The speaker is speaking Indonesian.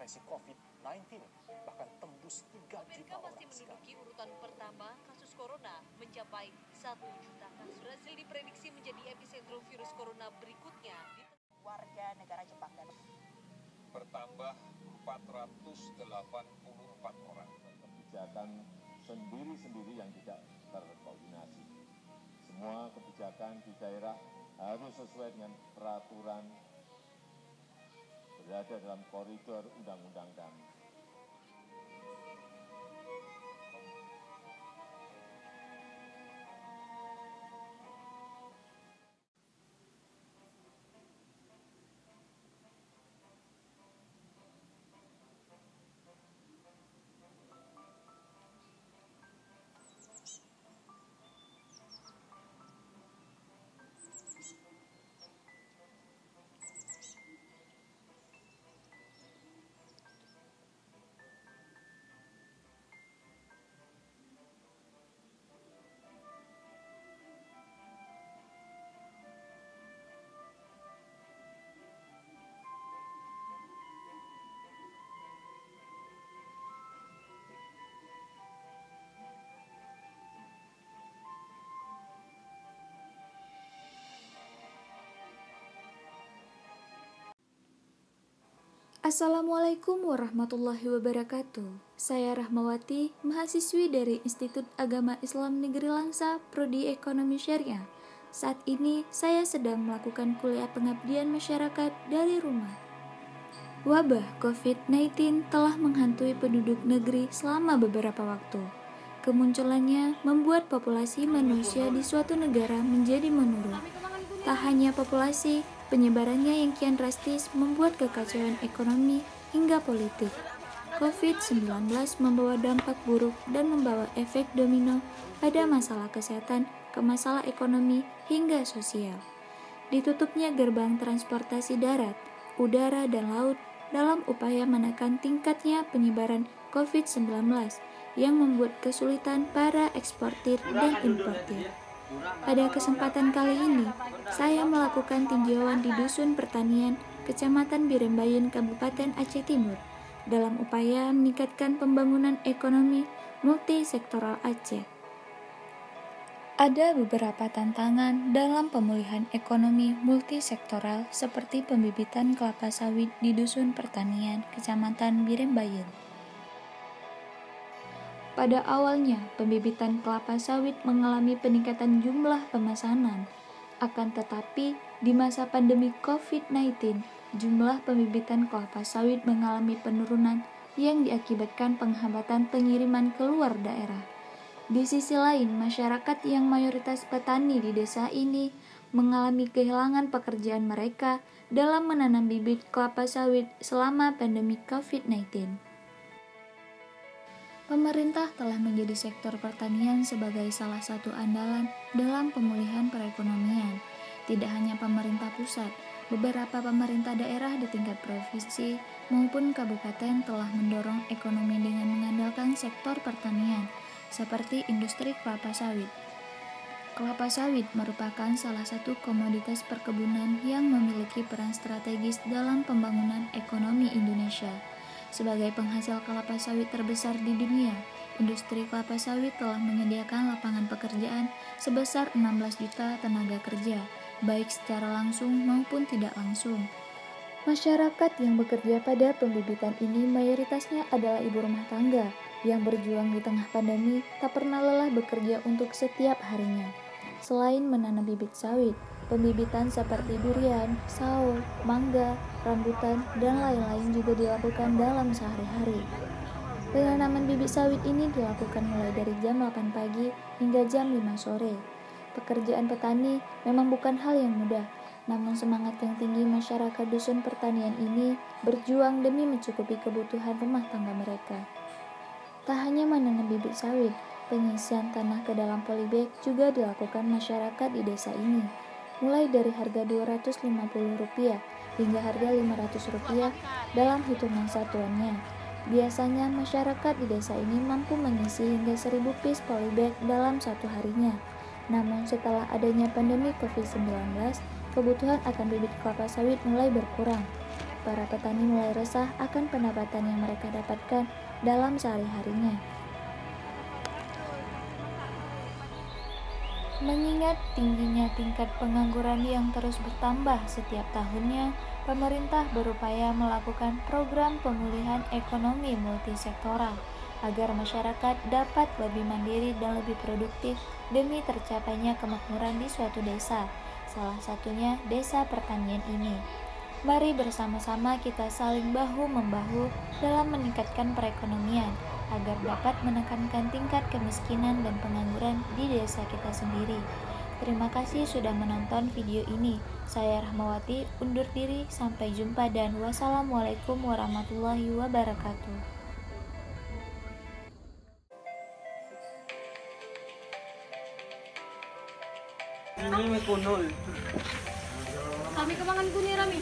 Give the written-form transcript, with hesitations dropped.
vaksinasi COVID-19 bahkan tembus 3 juta orang. Amerika masih menduduki urutan pertama kasus corona mencapai 1 juta kasus. Brasil diprediksi menjadi epicentrum virus corona berikutnya. Warga negara Jepang dan bertambah 484 orang. Kebijakan sendiri-sendiri yang tidak terkoordinasi. Semua kebijakan di daerah harus sesuai dengan peraturan, berada dalam koridor undang-undang dan Assalamualaikum warahmatullahi wabarakatuh. Saya Rahmawati, mahasiswi dari Institut Agama Islam Negeri Langsa, Prodi Ekonomi Syariah. Saat ini saya sedang melakukan kuliah pengabdian masyarakat dari rumah. Wabah COVID-19 telah menghantui penduduk negeri selama beberapa waktu. Kemunculannya membuat populasi manusia di suatu negara menjadi menurun. Tak hanya populasi, penyebarannya yang kian drastis membuat kekacauan ekonomi hingga politik. COVID-19 membawa dampak buruk dan membawa efek domino pada masalah kesehatan, ke masalah ekonomi, hingga sosial. Ditutupnya gerbang transportasi darat, udara, dan laut dalam upaya menekan tingkatnya penyebaran COVID-19 yang membuat kesulitan para eksportir dan importir. Pada kesempatan kali ini, saya melakukan tinjauan di Dusun Pertanian, Kecamatan Birembayun, Kabupaten Aceh Timur, dalam upaya meningkatkan pembangunan ekonomi multisektoral Aceh. Ada beberapa tantangan dalam pemulihan ekonomi multisektoral seperti pembibitan kelapa sawit di Dusun Pertanian, Kecamatan Birembayun. Pada awalnya, pembibitan kelapa sawit mengalami peningkatan jumlah pemesanan. Akan tetapi, di masa pandemi COVID-19, jumlah pembibitan kelapa sawit mengalami penurunan yang diakibatkan penghambatan pengiriman keluar daerah. Di sisi lain, masyarakat yang mayoritas petani di desa ini mengalami kehilangan pekerjaan mereka dalam menanam bibit kelapa sawit selama pandemi COVID-19. Pemerintah telah menjadi sektor pertanian sebagai salah satu andalan dalam pemulihan perekonomian. Tidak hanya pemerintah pusat, beberapa pemerintah daerah di tingkat provinsi maupun kabupaten telah mendorong ekonomi dengan mengandalkan sektor pertanian, seperti industri kelapa sawit. Kelapa sawit merupakan salah satu komoditas perkebunan yang memiliki peran strategis dalam pembangunan ekonomi Indonesia. Sebagai penghasil kelapa sawit terbesar di dunia, industri kelapa sawit telah menyediakan lapangan pekerjaan sebesar 16 juta tenaga kerja, baik secara langsung maupun tidak langsung. Masyarakat yang bekerja pada pembibitan ini mayoritasnya adalah ibu rumah tangga yang berjuang di tengah pandemi, tak pernah lelah bekerja untuk setiap harinya. Selain menanam bibit sawit, pembibitan seperti durian, sawo, mangga, rambutan, dan lain-lain juga dilakukan dalam sehari-hari. Penanaman bibit sawit ini dilakukan mulai dari jam 8 pagi hingga jam 5 sore. Pekerjaan petani memang bukan hal yang mudah, namun semangat yang tinggi masyarakat dusun pertanian ini berjuang demi mencukupi kebutuhan rumah tangga mereka. Tak hanya menanam bibit sawit, pengisian tanah ke dalam polybag juga dilakukan masyarakat di desa ini, mulai dari harga Rp250 hingga harga Rp500 dalam hitungan satuannya. Biasanya masyarakat di desa ini mampu mengisi hingga 1000 piece polybag dalam satu harinya. Namun setelah adanya pandemi COVID-19, kebutuhan akan bibit kelapa sawit mulai berkurang. para petani mulai resah akan pendapatan yang mereka dapatkan dalam sehari-harinya. Mengingat tingginya tingkat pengangguran yang terus bertambah setiap tahunnya, pemerintah berupaya melakukan program pemulihan ekonomi multisektoral agar masyarakat dapat lebih mandiri dan lebih produktif demi tercapainya kemakmuran di suatu desa, salah satunya desa pertanian ini. Mari bersama-sama kita saling bahu-membahu dalam meningkatkan perekonomian agar dapat menekankan tingkat kemiskinan dan pengangguran di desa kita sendiri. Terima kasih sudah menonton video ini. Saya Rahmawati undur diri, sampai jumpa dan wassalamualaikum warahmatullahi wabarakatuh. Ini may kunol. Kami kemangan kuning Rami.